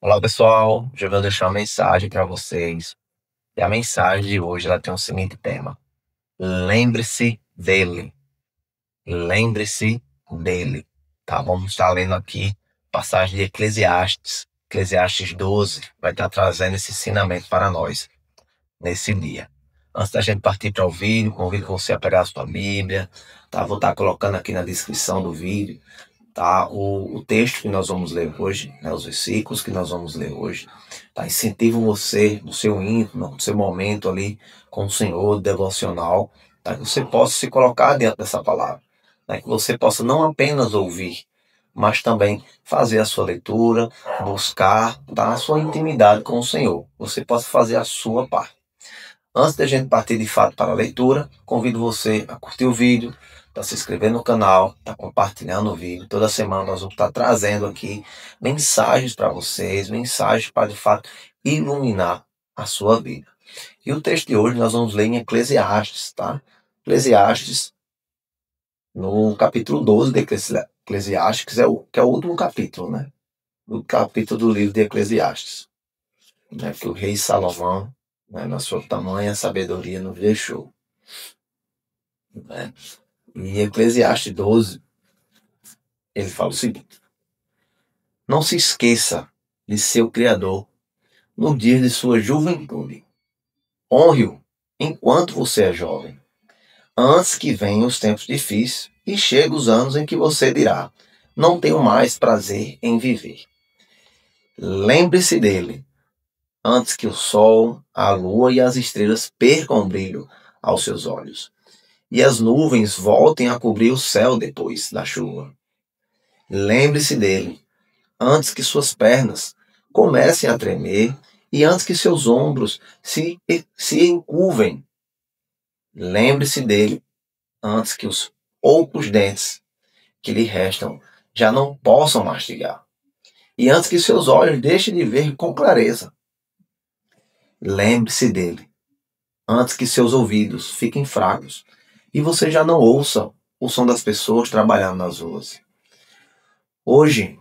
Olá pessoal, já vou deixar uma mensagem para vocês. E a mensagem de hoje ela tem o seguinte tema: lembre-se dele. Lembre-se dele. Tá? Vamos estar lendo aqui passagem de Eclesiastes. Eclesiastes 12 vai estar trazendo esse ensinamento para nós nesse dia. Antes da gente partir para o vídeo, convido você a pegar a sua Bíblia. Tá? Vou estar colocando aqui na descrição do vídeo, tá? O texto que nós vamos ler hoje, né? Os versículos que nós vamos ler hoje, tá? Incentivo você, no seu íntimo, no seu momento ali com o Senhor, devocional, tá? Que você possa se colocar dentro dessa palavra, né? Que você possa não apenas ouvir, mas também fazer a sua leitura, buscar, tá? A sua intimidade com o Senhor. Você possa fazer a sua parte. Antes da gente partir de fato para a leitura, convido você a curtir o vídeo, a se inscrever no canal, a compartilhando o vídeo. Toda semana nós vamos estar trazendo aqui mensagens para vocês, mensagens para de fato iluminar a sua vida. E o texto de hoje nós vamos ler em Eclesiastes, tá? Eclesiastes, no capítulo 12 de Eclesiastes, que é o último capítulo, né? O capítulo do livro de Eclesiastes, né? Que o rei Salomão, né, na sua tamanha sabedoria, nos deixou, né? E Eclesiastes 12, ele fala o seguinte: não se esqueça de seu Criador no dia de sua juventude. Honre-o enquanto você é jovem, antes que venham os tempos difíceis e cheguem os anos em que você dirá: não tenho mais prazer em viver. Lembre-se dele antes que o sol, a lua e as estrelas percam o brilho aos seus olhos e as nuvens voltem a cobrir o céu depois da chuva. Lembre-se dele antes que suas pernas comecem a tremer e antes que seus ombros se encurvem. Lembre-se dele antes que os poucos dentes que lhe restam já não possam mastigar e antes que seus olhos deixem de ver com clareza. Lembre-se dele antes que seus ouvidos fiquem fracos e você já não ouça o som das pessoas trabalhando nas ruas. Hoje,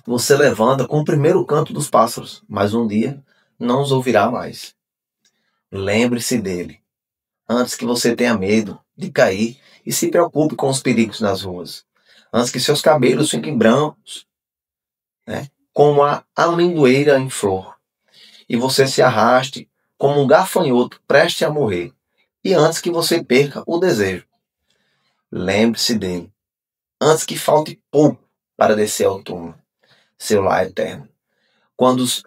você levanta com o primeiro canto dos pássaros, mas um dia não os ouvirá mais. Lembre-se dele antes que você tenha medo de cair e se preocupe com os perigos nas ruas. Antes que seus cabelos fiquem brancos, né, como a amendoeira em flor, e você se arraste como um gafanhoto prestes a morrer. E antes que você perca o desejo. Lembre-se dele antes que falte pouco para descer ao túmulo, seu lar eterno, quando os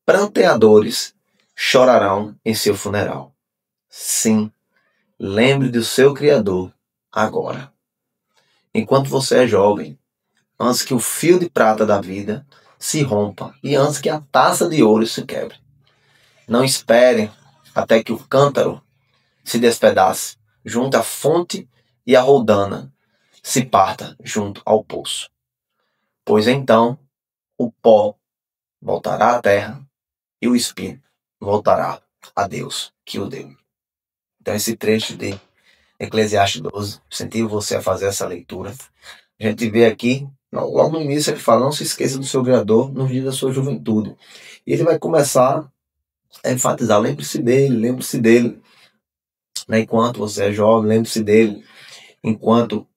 pranteadores chorarão em seu funeral. Sim, lembre do seu Criador agora. Enquanto você é jovem, antes que o fio de prata da vida se rompa e antes que a taça de ouro se quebre. Não espere até que o cântaro se despedace junto à fonte e a roldana se parta junto ao poço. Pois então o pó voltará à terra e o espírito voltará a Deus que o deu. Então esse trecho de Eclesiastes 12, incentivo você a fazer essa leitura. A gente vê aqui, logo no início ele fala: não se esqueça do seu Criador nos dias da sua juventude. E ele vai começar a enfatizar: lembre-se dele, né, enquanto você é jovem, lembre-se dele enquanto,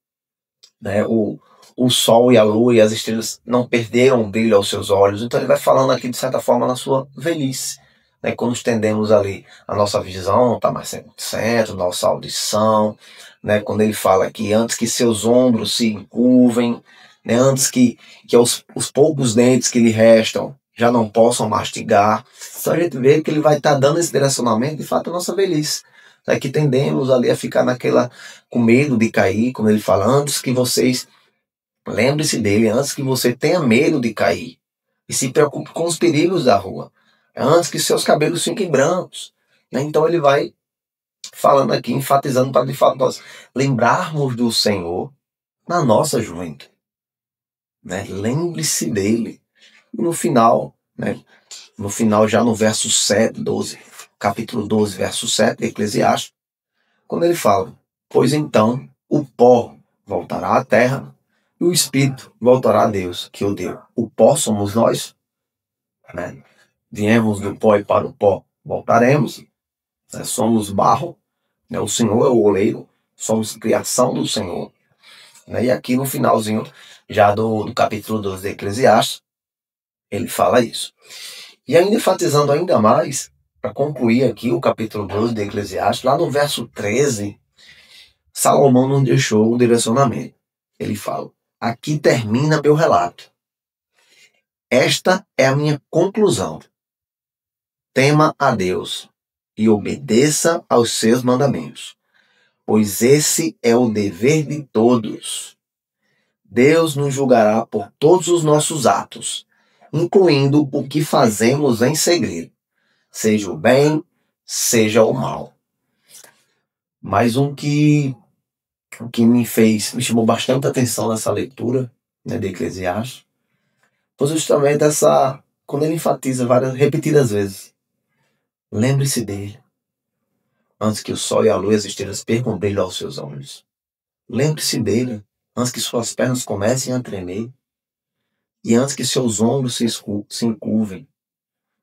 né, o sol e a lua e as estrelas não perderam o brilho aos seus olhos. Então ele vai falando aqui de certa forma na sua velhice, né, quando estendemos ali a nossa visão, está mais 100%, nossa audição, né, quando ele fala aqui antes que seus ombros se encurvem, né, antes que os poucos dentes que lhe restam já não possam mastigar. Então a gente vê que ele vai estar dando esse direcionamento de fato à nossa velhice, né, que tendemos ali a ficar naquela com medo de cair, como ele fala, antes que vocês lembre-se dele, antes que você tenha medo de cair e se preocupe com os perigos da rua, antes que seus cabelos fiquem brancos, né? Então ele vai falando aqui, enfatizando para de fato nós lembrarmos do Senhor na nossa juventude, né? Lembre-se dele. E no final, né? No final já no verso 7, 12, capítulo 12, verso 7 de Eclesiastes, quando ele fala: pois então o pó voltará à terra e o espírito voltará a Deus que o deu. O pó somos nós, né? Viemos do pó e para o pó voltaremos, né? Somos barro, né? O Senhor é o oleiro, somos criação do Senhor, né? E aqui no finalzinho já do capítulo 12 de Eclesiastes, ele fala isso. E ainda enfatizando ainda mais, para concluir aqui o capítulo 12 de Eclesiastes, lá no verso 13, Salomão não deixou o direcionamento. Ele fala: aqui termina meu relato. Esta é a minha conclusão. Tema a Deus e obedeça aos seus mandamentos, pois esse é o dever de todos. Deus nos julgará por todos os nossos atos, incluindo o que fazemos em segredo, seja o bem, seja o mal. Mais um que me chamou bastante atenção nessa leitura, né, de Eclesiastes, foi justamente quando ele enfatiza repetidas vezes. Lembre-se dele, antes que o sol e a lua e as estrelas percam o brilho aos seus olhos. Lembre-se dele, antes que suas pernas comecem a tremer e antes que seus ombros se encurvem.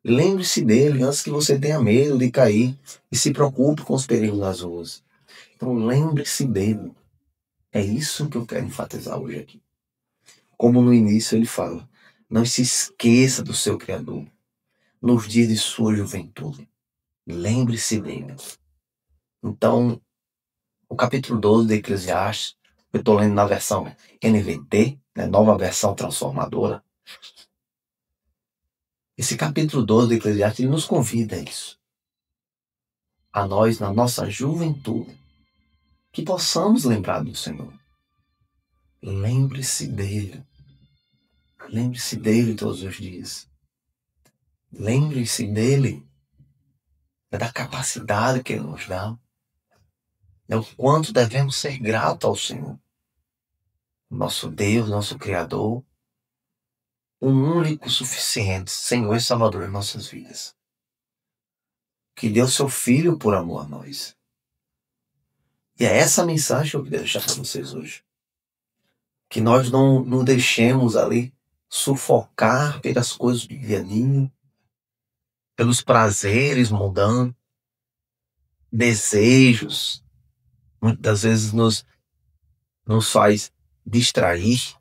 Lembre-se dele antes que você tenha medo de cair e se preocupe com os perigos das ruas. Então lembre-se dele. É isso que eu quero enfatizar hoje aqui. Como no início ele fala, não se esqueça do seu Criador nos dias de sua juventude. Lembre-se dele. Então, o capítulo 12 de Eclesiastes, eu estou lendo na versão NVT, né, nova versão transformadora. Esse capítulo 12 de Eclesiastes, ele nos convida a isso. A nós, na nossa juventude, que possamos lembrar do Senhor. Lembre-se dele. Lembre-se dele todos os dias. Lembre-se dele, da capacidade que ele nos dá. O quanto devemos ser gratos ao Senhor. Nosso Deus, nosso Criador, o único suficiente Senhor e Salvador em nossas vidas. Que deu seu Filho por amor a nós. E é essa mensagem que eu queria deixar para vocês hoje. Que nós não deixemos ali sufocar pelas coisas do dia a dia, pelos prazeres mudando, desejos, muitas vezes nos faz distrair,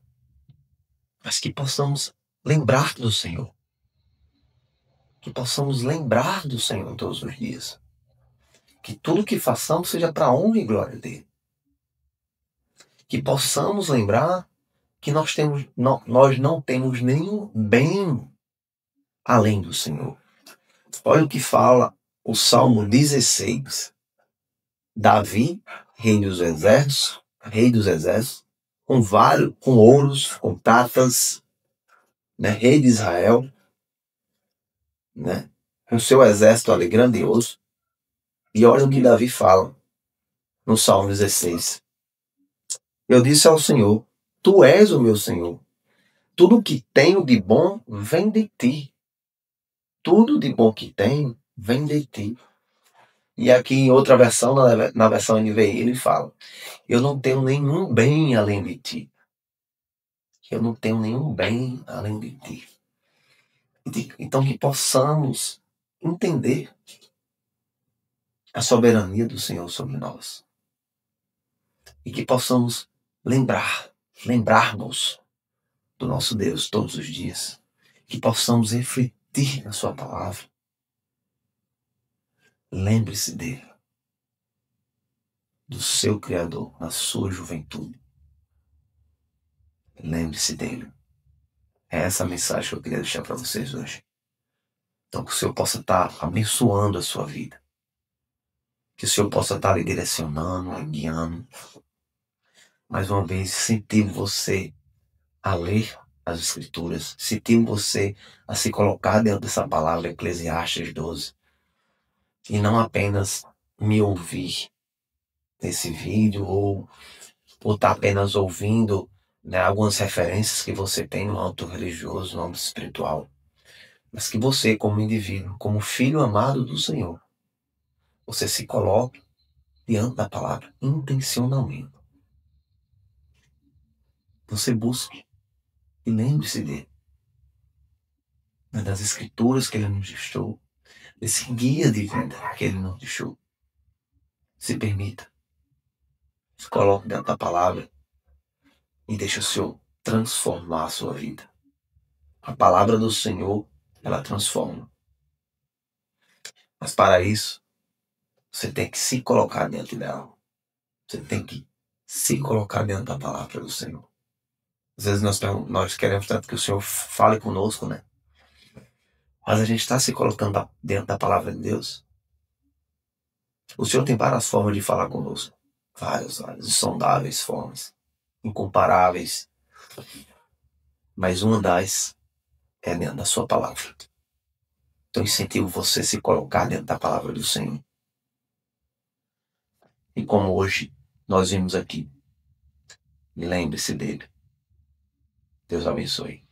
mas que possamos lembrar do Senhor. Que possamos lembrar do Senhor todos os dias. Que tudo que façamos seja para a honra e glória dele. Que possamos lembrar que nós não temos nenhum bem além do Senhor. Olha o que fala o Salmo 16. Davi, rei dos exércitos, com ouros, com pratas, né, rei de Israel, né, com seu exército ali grandioso. E olha o que Davi fala no Salmo 16. Eu disse ao Senhor, tu és o meu Senhor. Tudo que tenho de bom vem de ti. Tudo de bom que tenho vem de ti. E aqui em outra versão, na versão NVI, ele fala, eu não tenho nenhum bem além de ti. Eu não tenho nenhum bem além de ti. Então que possamos entender a soberania do Senhor sobre nós. E que possamos lembrarmos do nosso Deus todos os dias. Que possamos refletir na sua palavra. Lembre-se dele, do seu Criador, na sua juventude. Lembre-se dele. É essa a mensagem que eu queria deixar para vocês hoje. Então que o Senhor possa estar abençoando a sua vida. Que o Senhor possa estar lhe direcionando, lhe guiando. Mais uma vez, incentivo você a ler as Escrituras. Incentivo você a se colocar dentro dessa palavra, Eclesiastes 12. E não apenas me ouvir nesse vídeo ou estar apenas ouvindo, né, algumas referências que você tem no âmbito religioso, no âmbito espiritual. Mas que você, como indivíduo, como filho amado do Senhor, você se coloque diante da palavra intencionalmente. Você busque e lembre-se dele. das escrituras que ele nos deixou, desse guia de vida que ele nos deixou. Se permita, se coloque dentro da palavra e deixe o Senhor transformar a sua vida. A palavra do Senhor, ela transforma. Mas para isso, você tem que se colocar dentro dela. Você tem que se colocar dentro da palavra do Senhor. Às vezes nós queremos tanto que o Senhor fale conosco, né? Mas a gente está se colocando dentro da palavra de Deus. O Senhor tem várias formas de falar conosco. Várias, insondáveis formas. Incomparáveis. Mas uma das é dentro da sua palavra. Então incentivo você a se colocar dentro da palavra do Senhor. E como hoje nós vimos aqui, lembre-se dele. Deus abençoe.